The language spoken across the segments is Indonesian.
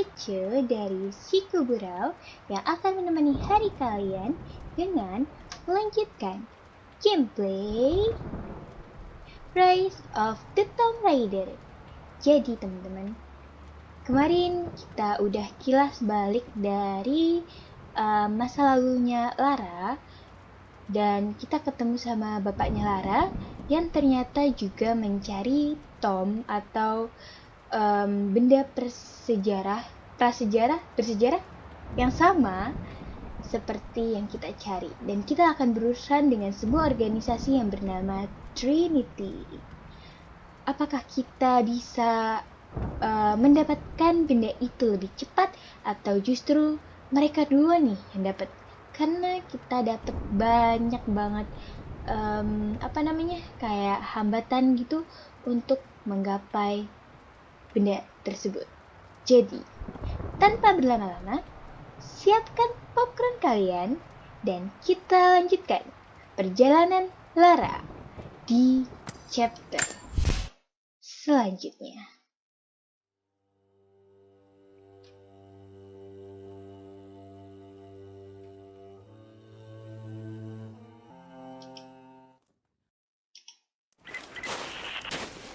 lucu dari Shiku Burau yang akan menemani hari kalian dengan melanjutkan gameplay Rise of the Tomb Raider. Jadi teman-teman, kemarin kita udah kilas balik dari masa lalunya Lara dan kita ketemu sama bapaknya Lara yang ternyata juga mencari Tom atau benda prasejarah bersejarah yang sama seperti yang kita cari, dan kita akan berurusan dengan sebuah organisasi yang bernama Trinity. Apakah kita bisa mendapatkan benda itu lebih cepat atau justru mereka duluan nih yang dapat? Karena kita dapat banyak banget kayak hambatan gitu untuk menggapai benda tersebut. Jadi, tanpa berlama-lama, siapkan popcorn kalian dan kita lanjutkan perjalanan Lara di chapter selanjutnya.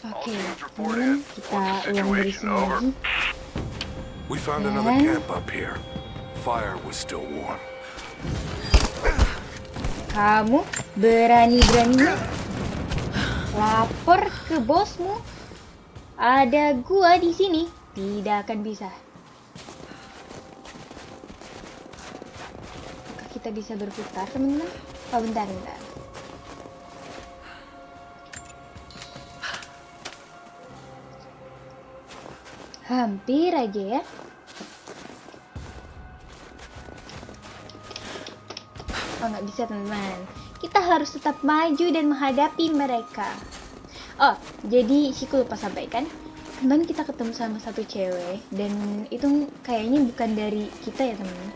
Oke, teman-teman, kita ulang dari sini lagi. We found another camp up here. Fire was still warm. Kamu berani-beraninya lapor ke bosmu. Ada gua di sini, tidak akan bisa. Apakah kita bisa berputar, teman-teman? Oh, bentar. Hampir aja ya. Oh, nggak bisa teman-teman. Kita harus tetap maju dan menghadapi mereka. Oh, jadi Shiku lupa sampaikan. Kemarin kita ketemu sama satu cewek dan itu kayaknya bukan dari kita ya teman-teman.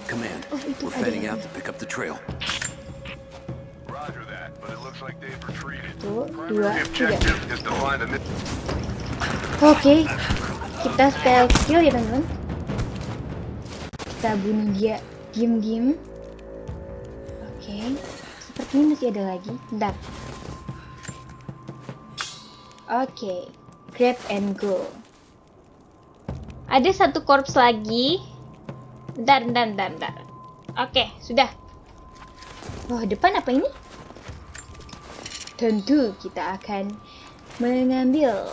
Command, we're heading out to pick up the trail. Roger that, but it looks like they've retreated. 1, 2, 3. Is to find a... Oke, kita stealth kill ya teman-teman. Kita bunuh dia diem-diem. Oke, sepertinya masih ada lagi. Bentar. Oke, grab and go. Ada satu korps lagi. Bentar. Oke, sudah. Oh, depan apa ini? Tentu kita akan mengambil.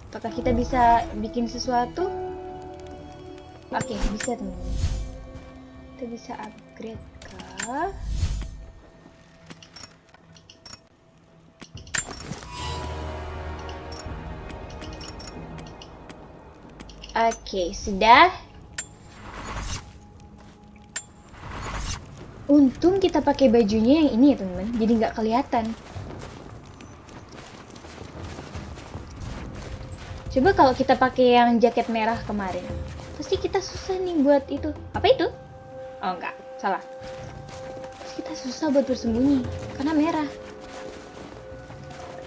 Apakah kita bisa bikin sesuatu? Oke, bisa teman-teman. Kita bisa upgrade kah? Oke, sudah. Untung kita pakai bajunya yang ini ya teman-teman, jadi nggak kelihatan. Coba kalau kita pakai yang jaket merah kemarin, pasti kita susah nih buat itu. Apa itu? Oh enggak, salah. Pasti kita susah buat bersembunyi karena merah.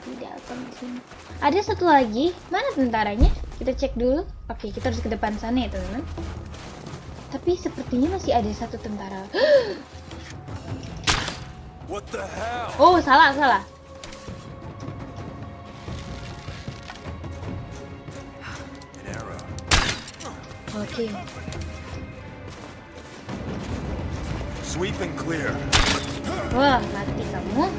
Tidak akan di sini. Ada satu lagi, mana tentaranya? Kita cek dulu. Oke, kita harus ke depan sana ya teman-teman. Tapi sepertinya masih ada satu tentara. What the hell? Oh, salah. An arrow. Oke. Sweep and clear. Wah, mati kamu.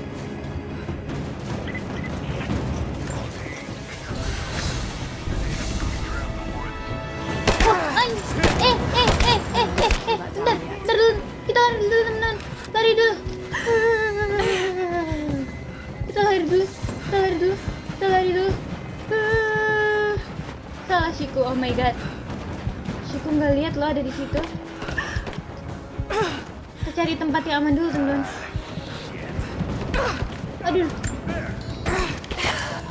Bentar dulu. Kita lari dulu, teman-teman. Lari dulu. Kita lari dulu. Salah Shiku, oh my god. Shiku nggak lihat lo ada di situ. Kita cari tempat yang aman dulu, teman-teman.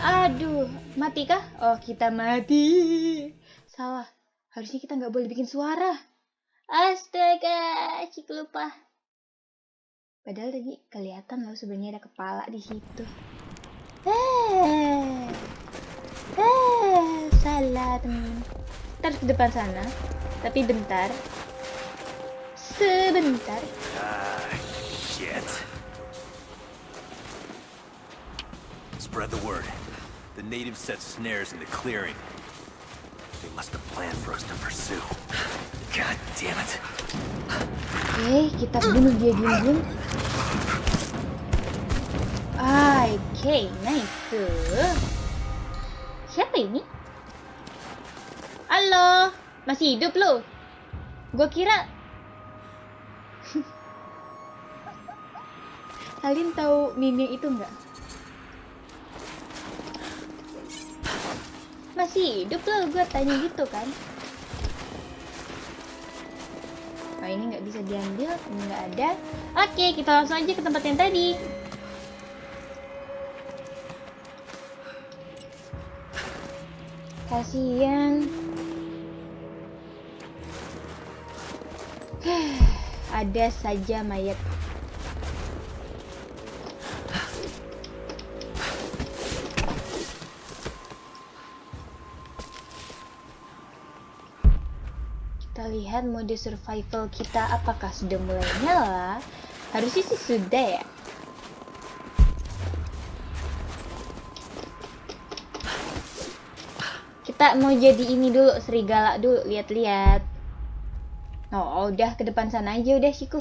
Aduh, mati kah? Oh, kita mati. Salah. Harusnya kita nggak boleh bikin suara. Astaga, Shiku lupa. Padahal tadi kelihatan loh sebenarnya ada kepala di situ. Salah teman. Kita harus ke depan sana. Tapi bentar. Sebentar. Shit. Spread the word. The natives set snares in the clearing. They must have planned for us to pursue. God damn it. Oke, kita bunuh dia dulu. Oke, nice. Siapa ini? Halo, masih hidup lo? Gua kira kalian tahu meme yang itu nggak? Masih hidup lo, gue tanya gitu kan. Oh, ini nggak bisa diambil, ini nggak ada. Oke, kita langsung aja ke tempat yang tadi. Kasian. Ada saja mayat. Kita lihat mode survival kita apakah sudah mulai nyala. Harusnya sih sudah ya. Kita mau jadi ini dulu, serigala dulu, lihat-lihat. Oh, udah ke depan sana aja udah Shiku.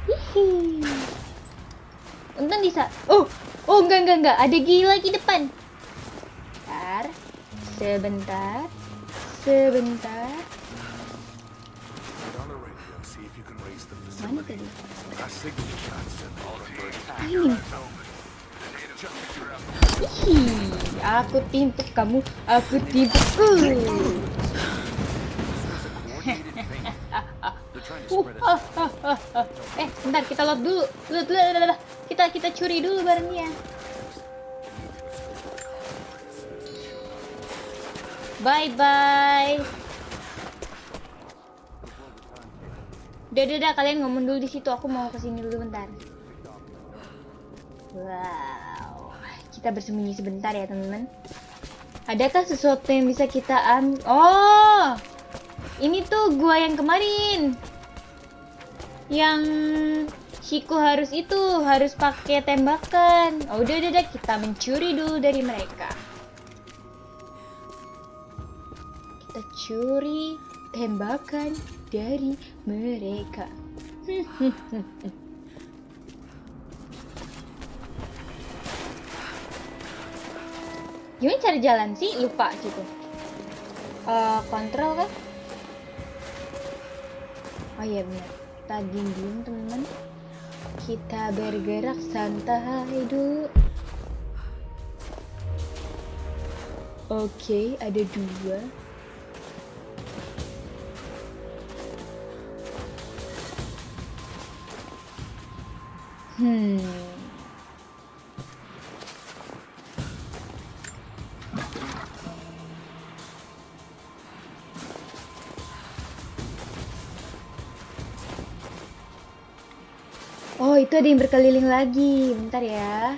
Hihi. Untung bisa. Oh, enggak. Ada gila lagi depan. Sebentar. Mana tadi? Ini. Hihi, aku timpuk kamu, aku timpukku. Bentar, kita load dulu. Kita curi dulu barangnya. Bye. Udah, kalian ngomong dulu di situ. Aku mau kesini dulu bentar. Wow, kita bersembunyi sebentar ya teman-teman. Adakah sesuatu yang bisa kita Oh, ini tuh gua yang kemarin. Yang Shiku harus pakai tembakan. Oh, udah, kita mencuri dulu dari mereka. Kita curi tembakan dari mereka. Gimana cara jalan sih? Lupa gitu. Kontrol kan? Oh iya benar. Kita diem teman-teman. Kita bergerak santai dulu. Oke, ada 2. Oh, itu ada yang berkeliling lagi. Bentar ya.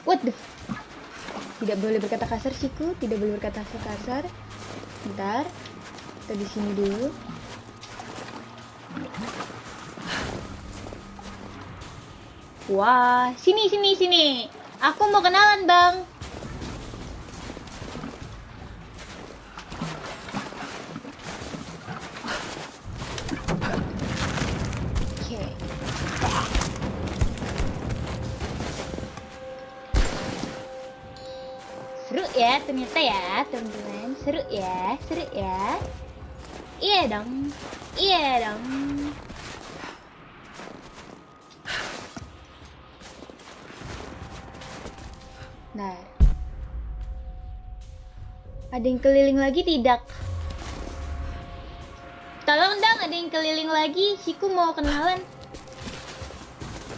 What the? Tidak boleh berkata kasar, Shiku. Tidak boleh berkata kasar. Bentar. Kita di sini dulu. Wah, sini. Aku mau kenalan, Bang. Oke. Seru ya ternyata ya, teman-teman. Seru ya. Iya dong. Nah, ada yang keliling lagi tidak? Tolong dong, ada yang keliling lagi. Shiku mau kenalan.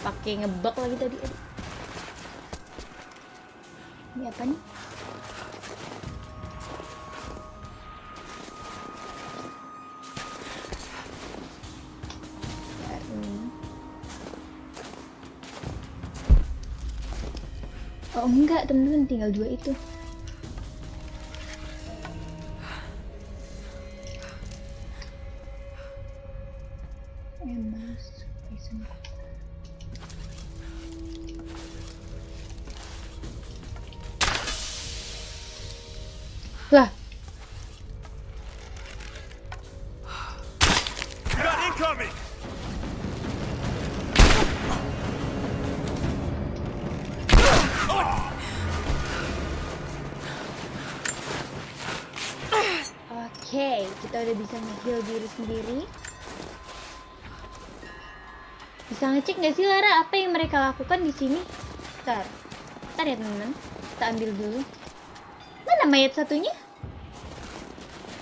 Pakai ngebug lagi tadi. Ini apa nih? Oh enggak temen-temen, tinggal 2 itu. Emas, poison. Lah, You got incoming! oke, kita udah bisa nge-heal diri sendiri. Bisa ngecek nggak sih Lara apa yang mereka lakukan di sini? Bentar ya teman-teman, kita ambil dulu. Mana mayat satunya?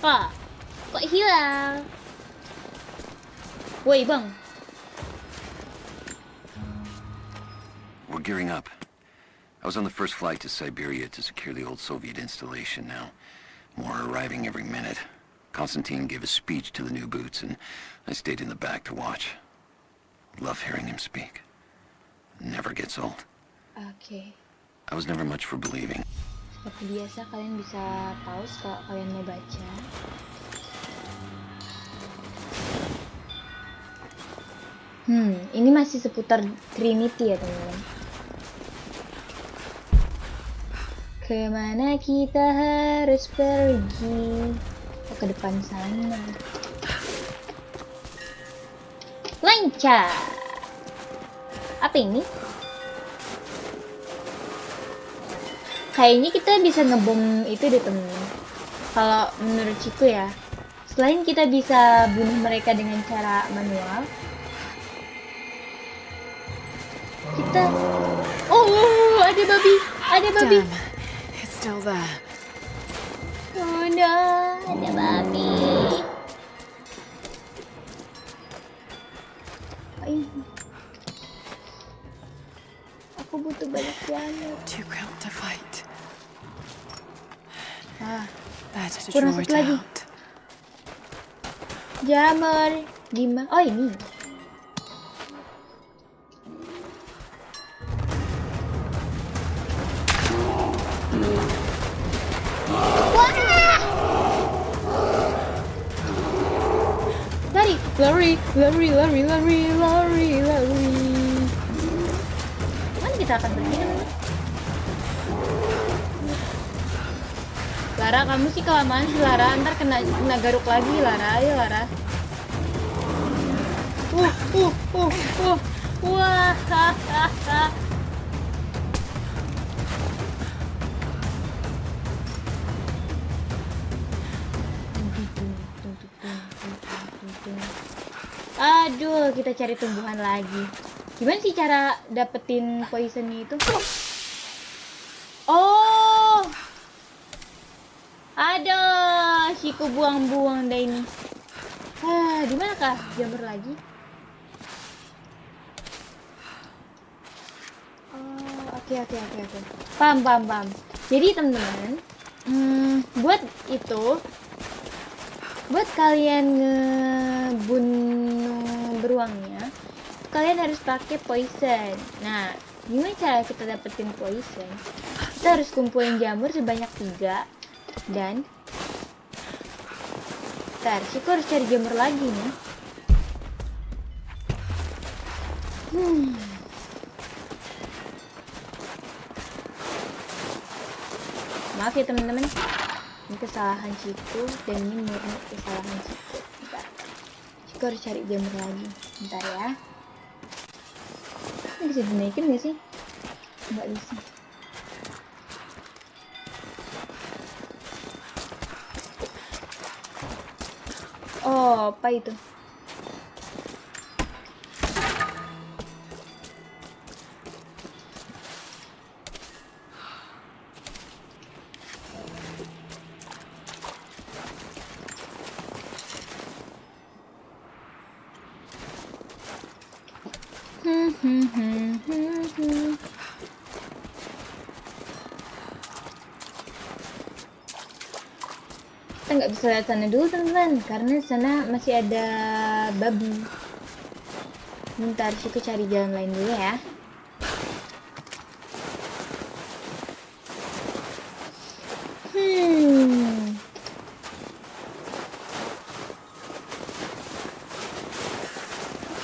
Kok hilang? Woi bang. We're gearing up. I was on the first flight to Siberia to secure the old Soviet installation now. More are arriving every minute. Konstantin gave a speech to the new boots, and I stayed in the back to watch. Love hearing him speak. Never gets old. Oke. I was never much for believing. Seperti biasa kalian bisa pause kalau kalian mau baca. Ini masih seputar Trinity ya teman-teman. Kemana kita harus pergi? Oh, ke depan sana. Lancar. Apa ini? Kayaknya kita bisa ngebom itu deh temen-temen. Kalau menurut Ciku ya, selain kita bisa bunuh mereka dengan cara manual, kita ada babi. Damn, it's still there. Oh no, ada babi. Aku butuh banyak jamur. Too cramped to fight. Better to kurang draw it satu lagi. out. Jamur gimana? Oh ini. Lari. Mana kita akan pergi teman-teman? Lara, kamu sih kelamaan sih Lara, ntar kena garuk lagi Lara, ayo Lara. Wah, aduh, kita cari tumbuhan lagi. Gimana sih cara dapetin poisonnya itu? Oh, aduh, Ciku buang-buang deh ini. Di mana kah jamur lagi? Oh, oke. Paham. Jadi teman-teman, buat kalian ngebunuh beruangnya, kalian harus pakai poison. Nah, gimana cara kita dapetin poison? Kita harus kumpulin jamur sebanyak 3 dan Ciku harus cari jamur lagi nih. Maaf ya teman-teman, ini kesalahan Ciku dan ini murni kesalahan Ciku. Bentar, Ciku harus cari jamur lagi. Bentar ya. Ini bisa dinaikin gak sih? Nggak bisa. Oh, apa itu? Kita nggak bisa lihat sana dulu teman-teman, karena sana masih ada babi. Bentar, Ciku cari jalan lain dulu ya.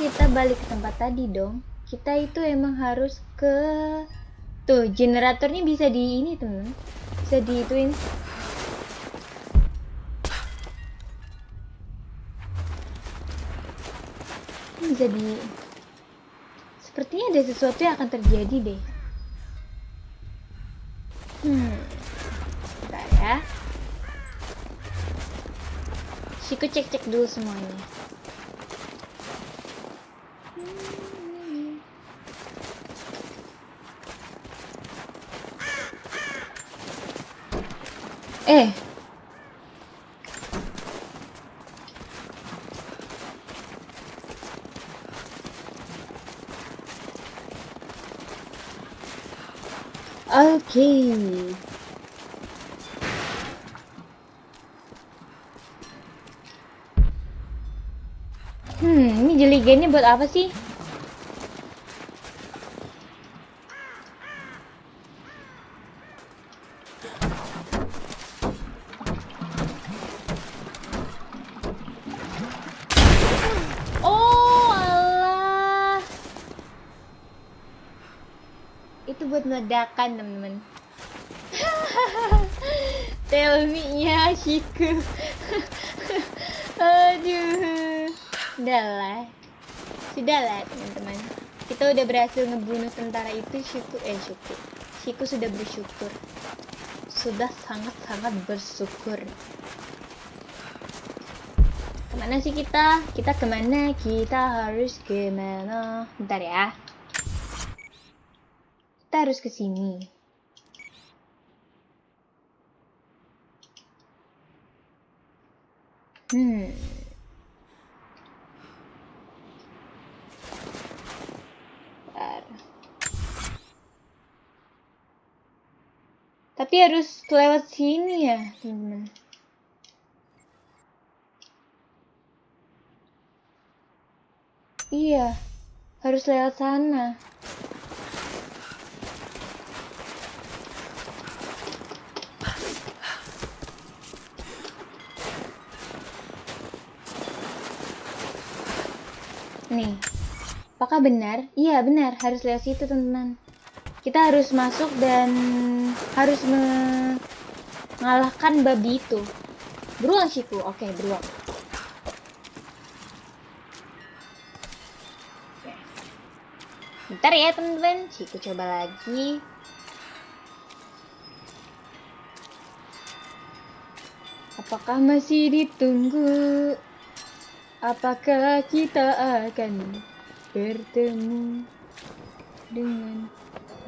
kita balik ke tempat tadi dong. Kita itu emang harus ke... Tuh, generatornya bisa di ini temen. Bisa diituin. Bisa di... Sepertinya ada sesuatu yang akan terjadi deh. Bentar ya. Siku cek-cek dulu semuanya. Oke. Ini jeligennya buat apa sih? Oh, alah. Itu buat meledakan, teman-teman. Tell me-nya Shiku. Aduh. Sudahlah, teman-teman. Kita udah berhasil ngebunuh tentara itu. Shiku sudah bersyukur. Sudah sangat-sangat bersyukur. Kemana sih kita? Kita kemana? Kita harus kemana? Bentar ya. Kita harus ke sini. Tapi harus lewat sini ya, teman-teman. Iya, harus lewat sana. Nih, apakah benar? Iya benar, harus lewat situ teman-teman. Kita harus masuk dan harus mengalahkan babi itu. Beruang Shiku, oke beruang. Bentar ya teman-teman, Shiku coba lagi. Apakah masih ditunggu? Apakah kita akan bertemu dengan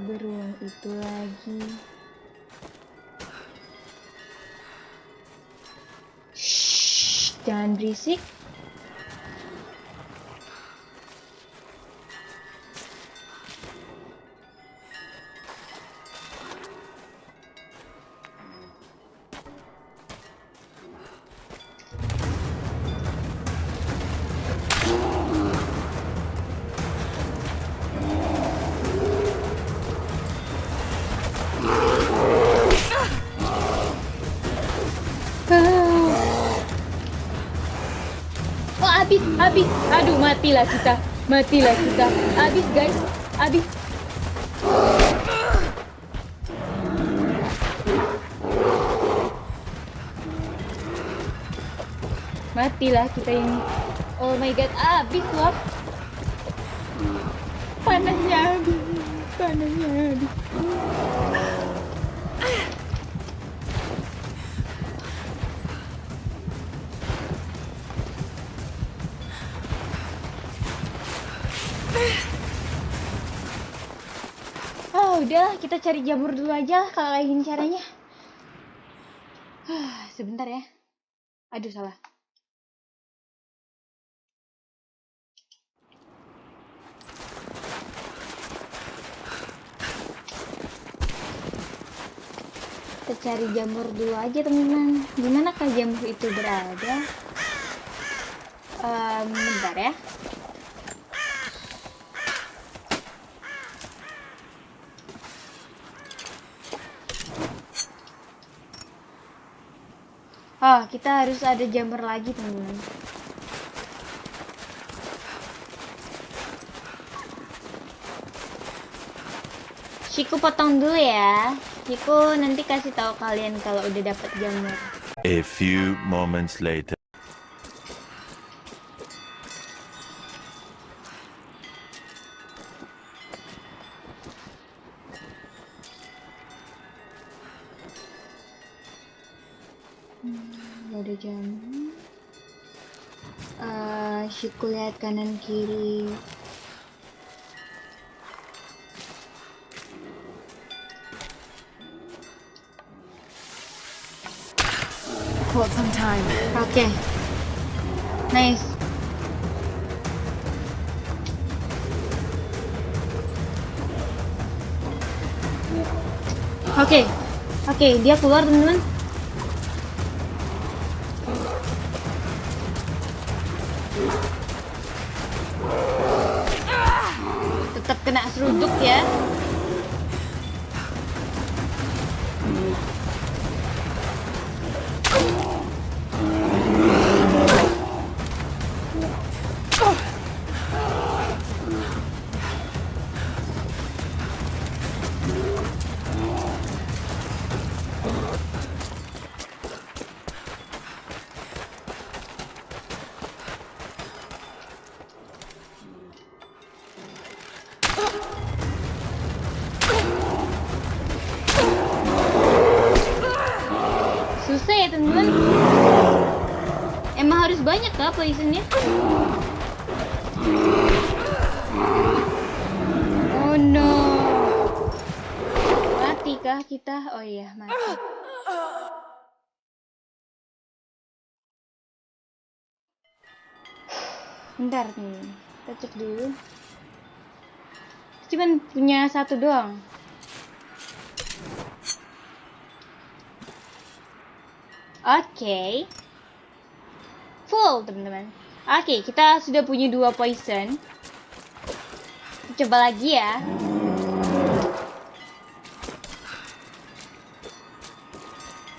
beruang itu lagi? Shh, jangan berisik. Habis, aduh matilah kita, habis guys, habis. Matilah kita ini. Oh my god, habis loh. Panasnya habis. Udah, kita cari jamur dulu aja kalau kayak gini caranya. Sebentar ya. Aduh, salah. Kita cari jamur dulu aja, teman-teman. Dimanakah jamur itu berada? Bentar ya. Kita harus ada jamur lagi, teman-teman. Shiku potong dulu ya. Shiku nanti kasih tahu kalian kalau udah dapat gambar. A few moments later. Gak ada jam. Shiku lihat kanan kiri. Hold some time. Oke. Nice. Oke, dia keluar teman-teman. Tetap kena seruduk ya. Susah ya teman-teman. Emang harus banyak kah poisonnya? Oh no. Mati kah kita? Oh iya, mati. Bentar nih, kita cek dulu. Cuman punya satu doang. Oke. Full teman-teman. Oke, kita sudah punya 2 poison. Coba lagi ya.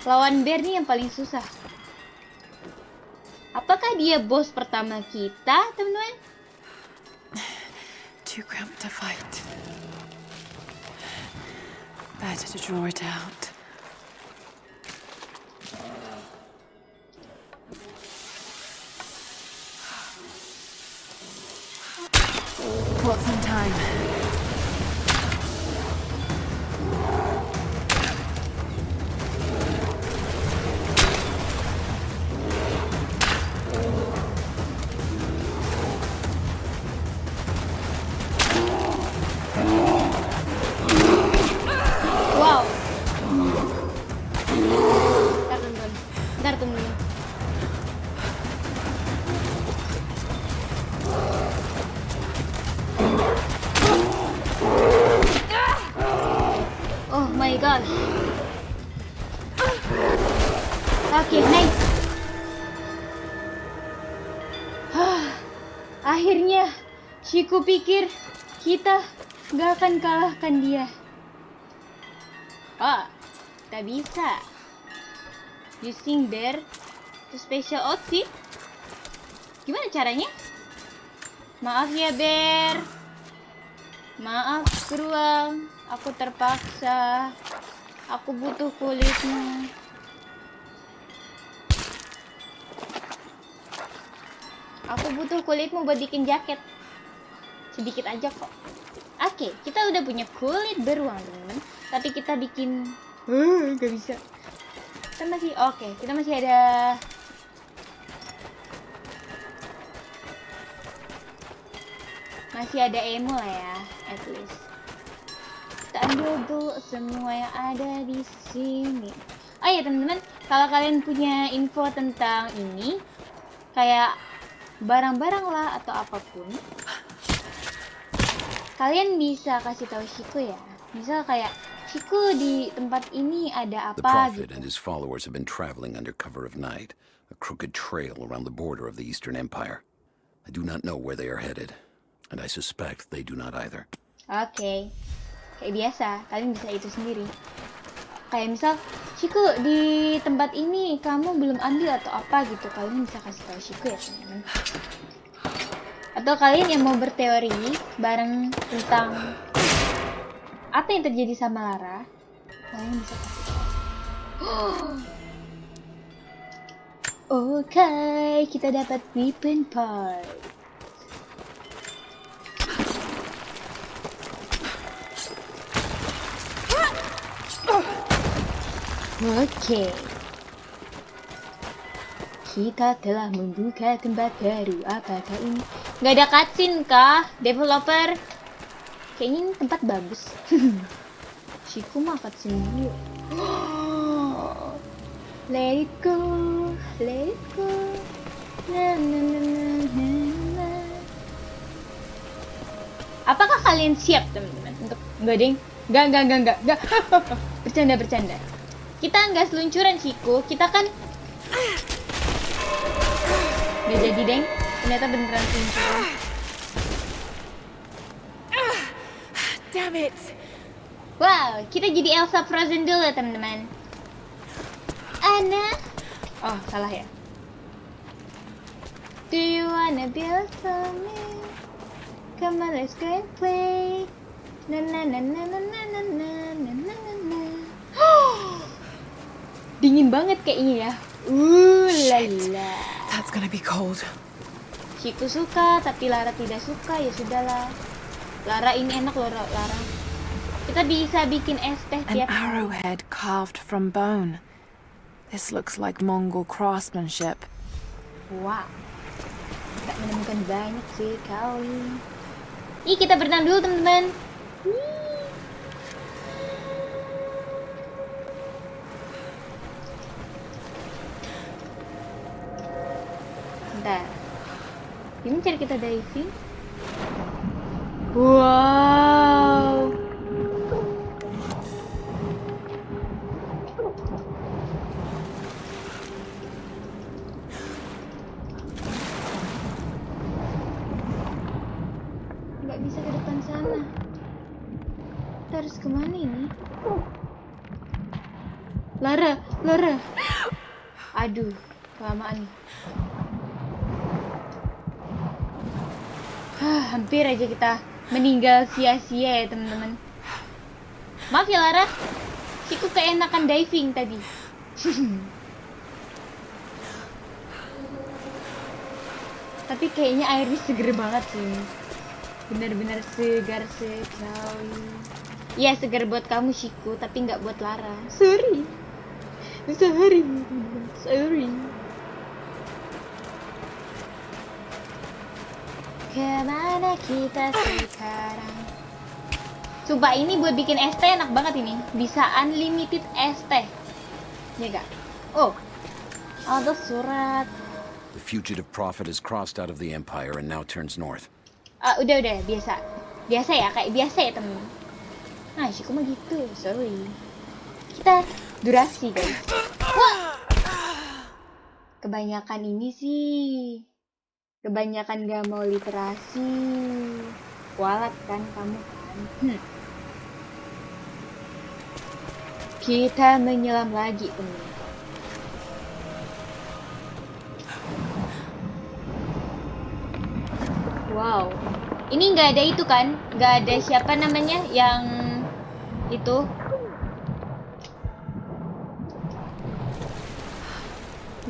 Lawan bear nih yang paling susah. Apakah dia bos pertama kita, teman-teman? Too cramped to fight. Better to draw it out. Hold some time. Wow. Bentar teman-teman. Oh my gosh. Oke, nice. Akhirnya, Shiku pikir kita gak akan kalahkan dia. Oh, kita bisa. Using bear to special outfit. Gimana caranya? Maaf ya bear. Maaf beruang. Aku terpaksa. Aku butuh kulitmu. Aku butuh kulitmu buat bikin jaket. Sedikit aja kok. Oke, kita udah punya kulit beruang teman-teman. Tapi kita bikin gak bisa. Kita masih kita masih ada emo lah ya, at least. Kita ambil dulu semua yang ada di sini. Oh ya teman-teman, kalau kalian punya info tentang ini, kayak barang-barang lah atau apapun, kalian bisa kasih tahu Shiku ya. Misal kayak Shiku di tempat ini ada The apa Prophet gitu. and his followers have been traveling under cover of night, a crooked trail around the border of the Eastern Empire. I do not know where they are headed, and I suspect they do not either. Oke. Kayak biasa, kalian bisa itu sendiri. Kayak misal, Shiku di tempat ini kamu belum ambil atau apa gitu, kalian bisa kasih tahu Shiku ya teman-teman. Atau kalian yang mau berteori bareng tentang Apa yang terjadi sama Lara? Kalian bisa Oke, kita dapat weapon part. Oke. Kita telah membuka tempat baru. Apakah ini? Nggak ada cutscene kah, developer? Kayaknya ini tempat bagus. Shiku mah cutscene dulu. Let it go, let it go. Na, na, na, na, na, na. Apakah kalian siap teman-teman untuk nggak ding? Nggak. Bercanda. Kita nggak seluncuran Shiku, kita kan nggak jadi deng. Ternyata beneran seluncuran. Damn it! Wow, kita jadi Elsa Frozen dulu teman-teman. Anna. Oh, salah ya. Do you wanna build for me? Come on, let's go and play. Na na na na na na na na na na na. Dingin banget kayaknya ya. Lala. That's gonna be cold. Shiku suka, tapi Lara tidak suka. Ya sudahlah. Lara ini enak loh, Lara. Kita bisa bikin es teh An tiap arrowhead carved from bone. This looks like Mongol craftsmanship. Wow. Kita menemukan banyak sekali. Ih, kita berenang dulu teman-teman. Bentar. Gimana cara kita diving? Wow. Nggak bisa ke depan sana. Kita harus kemana ini? Lara. Aduh, kelamaan nih. Hampir aja kita meninggal sia-sia ya teman-teman. Maaf ya Lara, Shiku keenakan diving tadi. Tapi kayaknya airnya seger banget sih. Benar-benar segar sekali. Iya segar buat kamu Shiku, tapi nggak buat Lara. Sorry. Kemana kita sekarang? Sumpah ini buat bikin es teh enak banget ini. Bisa unlimited es teh. Ya gak? Oh, ada surat. The fugitive prophet has crossed out of the Empire and now turns north. Udah, biasa. Biasa ya, kayak biasa ya temen. Nah, Shiku mah gitu, sorry. Kita durasi guys. Wah! Kebanyakan ini sih. Kebanyakan gak mau literasi. Kualat kan kamu kan. Kita menyelam lagi temen. Wow. Ini nggak ada itu kan? Nggak ada siapa namanya yang itu.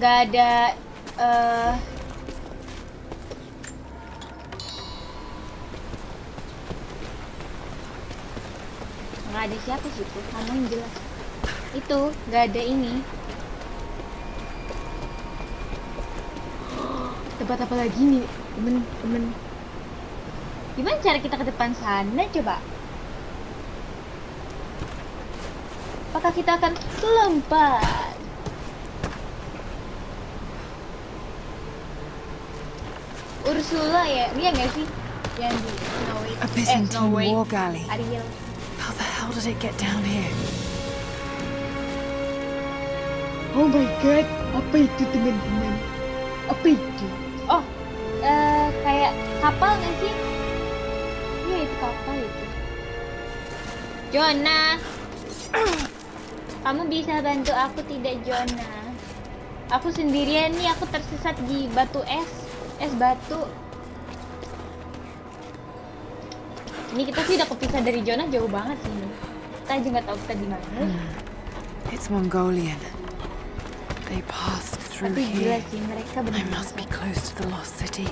Nggak ada nggak ada siapa sih itu? Ngomongin jelas. Itu nggak ada ini. Tempat apa lagi nih, temen? Gimana cara kita ke depan sana coba? Apakah kita akan lompat? Ursula ya, dia nggak sih? Yang di Snow White. A Byzantine White. war galley. Ariel. How the hell did it get down here? Oh my god, apa itu teman-teman? Apa itu? Oh, kayak kapal nggak sih? Iya itu kapal itu. Jonah, kamu bisa bantu aku tidak Jonah? Aku sendirian nih, aku tersesat di batu es batu. Ini kita sih udah kepisah dari zona jauh banget sih ini. Kita aja nggak tahu kita di mana. It's Mongolian. They passed through Tapi gila here. sih mereka I benar. must be close to the lost city.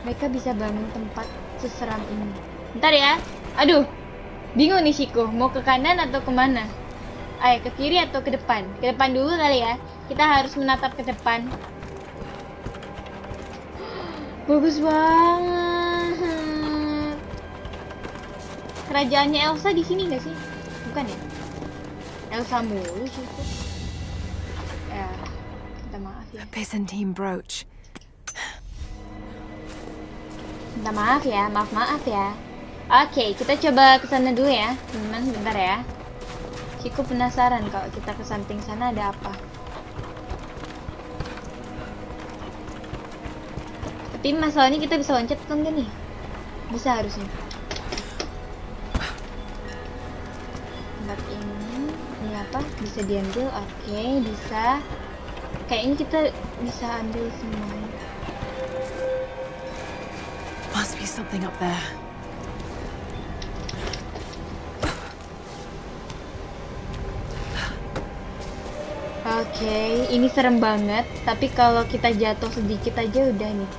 Mereka bisa bangun tempat seseram ini. Bentar ya. Aduh. Bingung nih Shiko. Mau ke kanan atau kemana? Ayo ke kiri atau ke depan? Ke depan dulu kali ya. Kita harus menatap ke depan. Bagus banget. Kerajaannya Elsa di sini nggak sih? Bukan ya? Elsa mulu sih itu. Ya, minta maaf ya. A Byzantine brooch. Minta maaf ya, maaf ya. Oke, kita coba ke sana dulu ya, teman. Bentar ya. Ciku penasaran kalau kita ke samping sana ada apa. Tapi masalahnya kita bisa loncat kan gak nih? Bisa harusnya. Tempat ini apa? Bisa diambil? Oke, bisa. Kayaknya kita bisa ambil semuanya. Must be something up there. Oke, ini serem banget. Tapi kalau kita jatuh sedikit aja udah nih.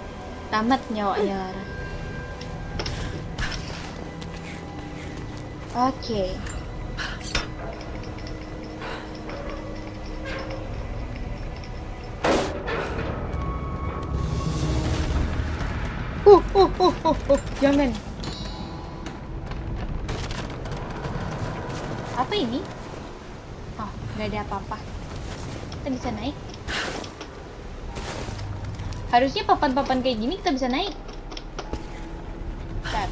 Tamat nyawanya Lara. Oke. Jangan. Apa ini? Oh, nggak ada apa-apa. Kita bisa naik. Harusnya papan-papan kayak gini kita bisa naik. Bentar.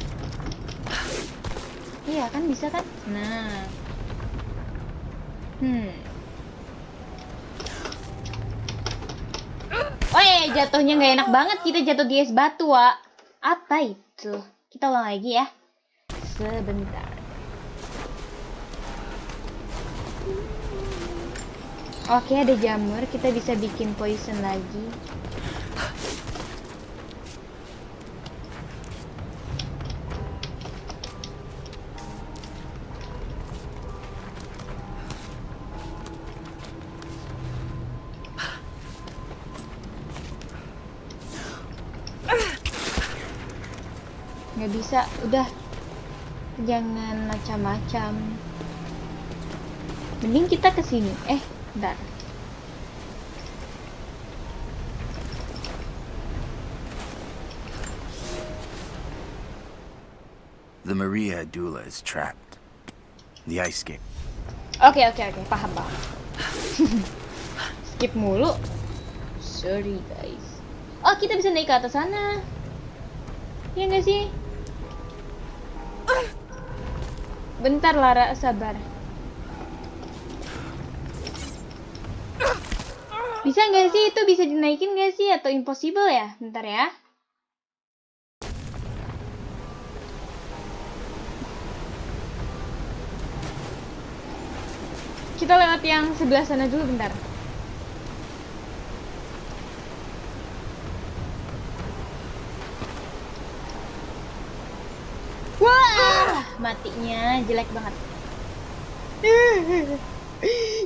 Iya kan, bisa kan? Nah. Oh iya, jatuhnya nggak enak banget. Kita jatuh di es batu, Wak. Apa itu? Kita ulang lagi ya. Sebentar. Oke, ada jamur. Kita bisa bikin poison lagi. Nggak bisa, udah. Jangan macam-macam. Mending kita ke sini. Bentar. The Maria Adula is trapped. The ice skate. Oke, paham. Skip mulu. Sorry guys. Oh, kita bisa naik ke atas sana. Ya nggak sih? Bentar Lara, sabar. Bisa nggak sih? Itu bisa dinaikin nggak sih? Atau impossible ya? Bentar ya. Kita lewat yang sebelah sana dulu, bentar. Wah, matinya jelek banget.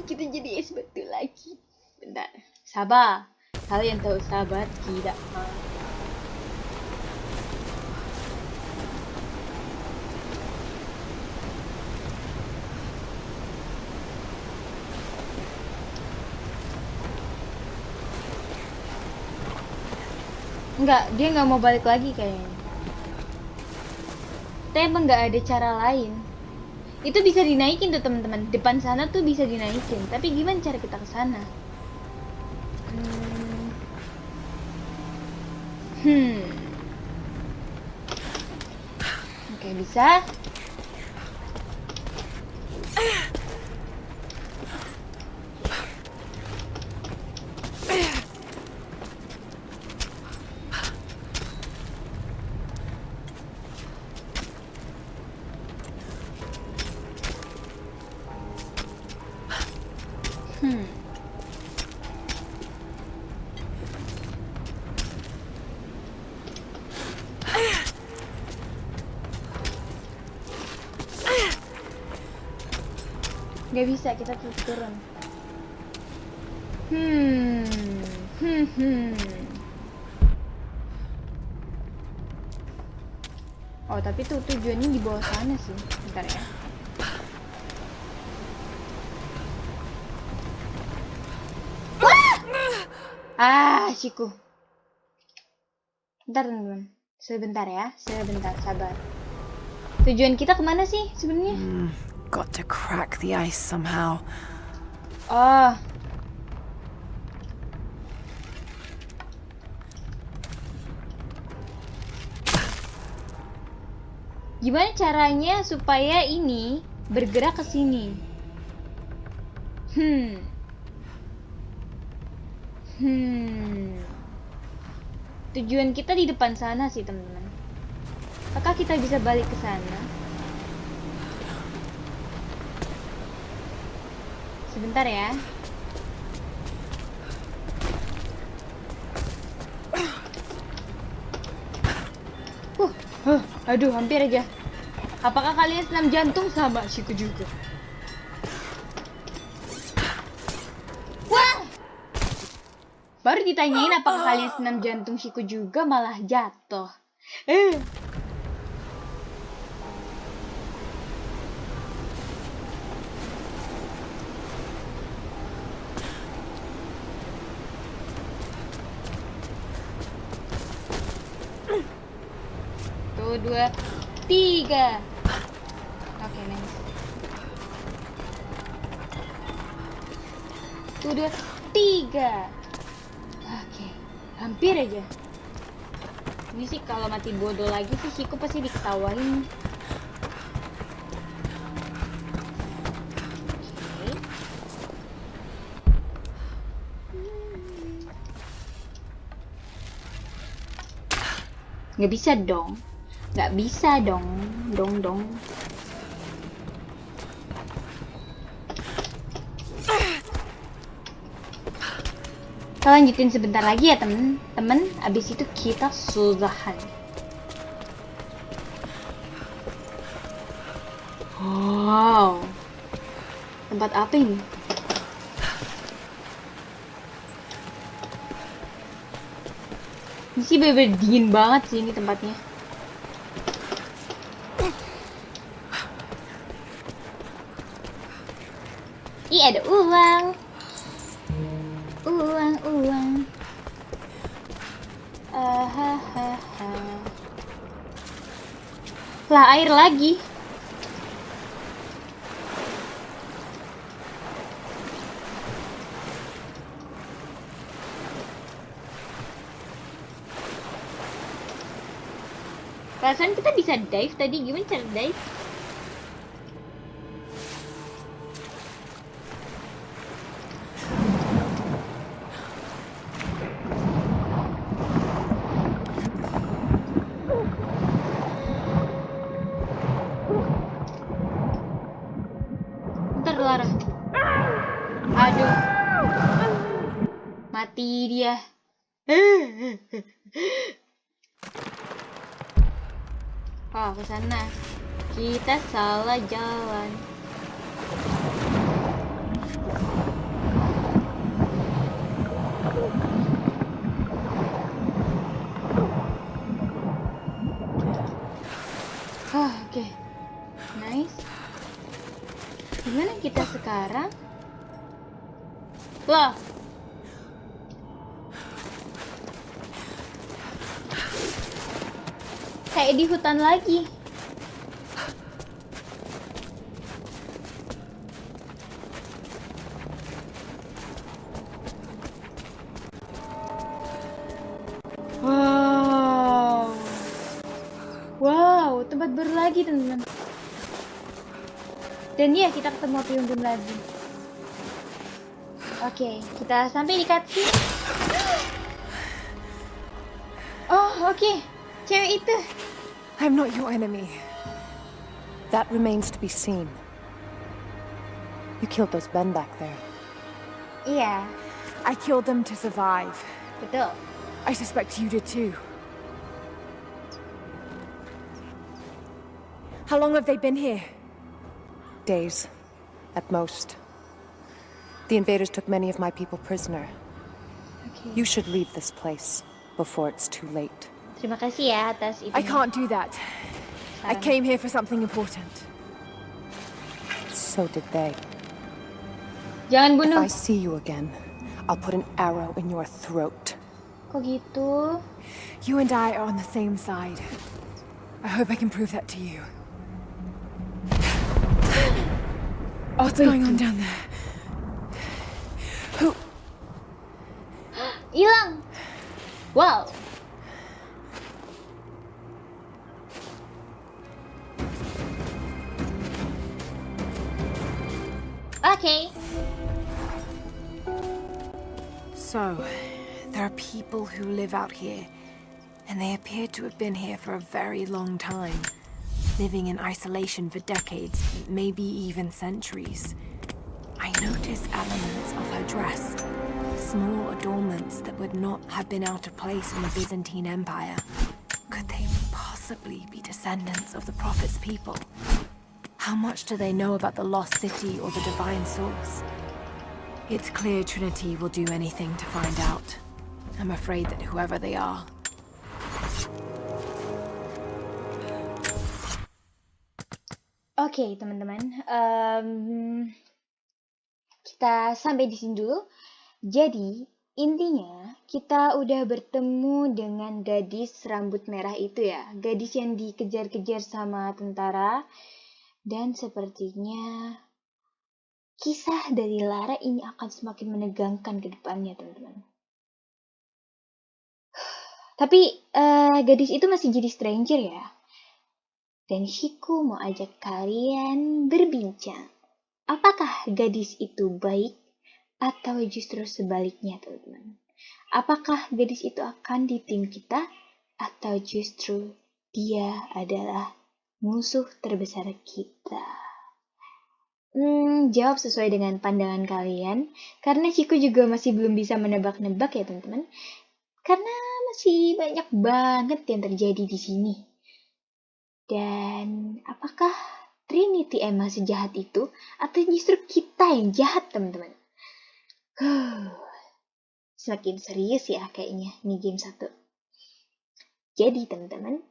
Kita jadi es batu lagi. Bentar, sabar. Kalian tahu sabar tidak? Enggak, dia nggak mau balik lagi kayaknya. Tapi emang nggak ada cara lain. Itu bisa dinaikin tuh teman-teman. Depan sana tuh bisa dinaikin. Tapi gimana cara kita ke sana? Oke, bisa. Nggak bisa, kita turun. Oh, tapi tuh tujuannya di bawah sana sih. Bentar ya. Siku. Bentar, teman-teman. Sebentar ya, sebentar, sabar. Tujuan kita kemana sih sebenarnya? Got to crack the ice somehow. Oh. Gimana caranya supaya ini bergerak ke sini? Tujuan kita di depan sana sih, teman-teman. Apakah kita bisa balik ke sana? Sebentar ya. Aduh, hampir aja. Apakah kalian senam jantung sama Shiku juga? Wah! Baru ditanyain apakah kalian senam jantung Shiku juga malah jatuh. Tuh, 2, 3. Oke, nice. Tuh, 2, 3. Oke, hampir aja. Ini sih kalau mati bodoh lagi sih Shiku pasti diketawain. Oke. Nggak bisa dong. Nggak bisa dong. Dong. Kita lanjutin sebentar lagi ya temen-temen. Abis itu kita sudahan. Wow. Tempat apa ini? Ini sih bener-bener dingin banget sih ini tempatnya. Ih, ada uang. Uang. Lah, air lagi. Perasaan kita bisa dive tadi, gimana cara dive? Ntar Lara. Aduh. Mati dia. Oh, ke sana. Kita salah jalan. Oke. Nice. Gimana kita sekarang? Loh. Kayak di hutan lagi. Wow, tempat baru lagi, teman-teman. Dan ya, kita ketemu Pium lagi. Oke, kita sampai di cutscene. Oh, oke. Cewek itu. I'm not your enemy. That remains to be seen. You killed those men back there. Iya, I killed them to survive. betul. I suspect you did too. How long have they been here? Days. at most. The invaders took many of my people prisoner. Oke. You should leave this place before it's too late. Terima kasih ya atas itu. I can't do that. I came here for something important. So did they. Jangan If bunuh. I see you again, I'll put an arrow in your throat. Kok gitu? You and I are on the same side. I hope I can prove that to you. What's going on down there? Who? Hilang. Wow. Okay. So, there are people who live out here, and they appear to have been here for a very long time, living in isolation for decades, maybe even centuries. I notice elements of her dress, small adornments that would not have been out of place in the Byzantine Empire. Could they possibly be descendants of the Prophet's people? How much do they know about the Lost City or the Divine Source? It's clear Trinity will do anything to find out. I'm afraid that whoever they are... Oke, teman-teman. Kita sampai di sini dulu. Jadi, intinya kita udah bertemu dengan gadis rambut merah itu ya. Gadis yang dikejar-kejar sama tentara. Dan sepertinya kisah dari Lara ini akan semakin menegangkan ke depannya, teman-teman. Tapi gadis itu masih jadi stranger ya. Dan Shiko mau ajak kalian berbincang. Apakah gadis itu baik atau justru sebaliknya, teman-teman? Apakah gadis itu akan di tim kita atau justru dia adalah musuh terbesar kita? Jawab sesuai dengan pandangan kalian. Karena Shiko juga masih belum bisa menebak-nebak ya, teman-teman. Karena masih banyak banget yang terjadi di sini. Dan apakah Trinity emang sejahat itu? Atau justru kita yang jahat, teman-teman? Semakin serius ya kayaknya ini game 1. Jadi teman-teman,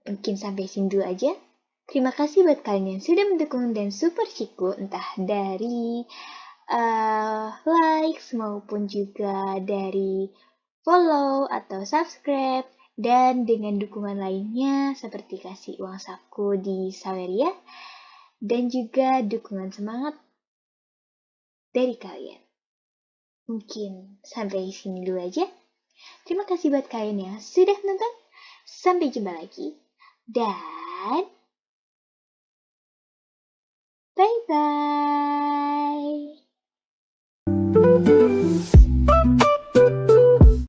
mungkin sampai sini dulu aja. Terima kasih buat kalian yang sudah mendukung dan support Shiko, entah dari likes maupun juga dari follow atau subscribe, dan dengan dukungan lainnya seperti kasih uang saku di Saweria, dan juga dukungan semangat dari kalian. Mungkin sampai sini dulu aja. Terima kasih buat kalian yang sudah nonton. Sampai jumpa lagi. Dan bye-bye.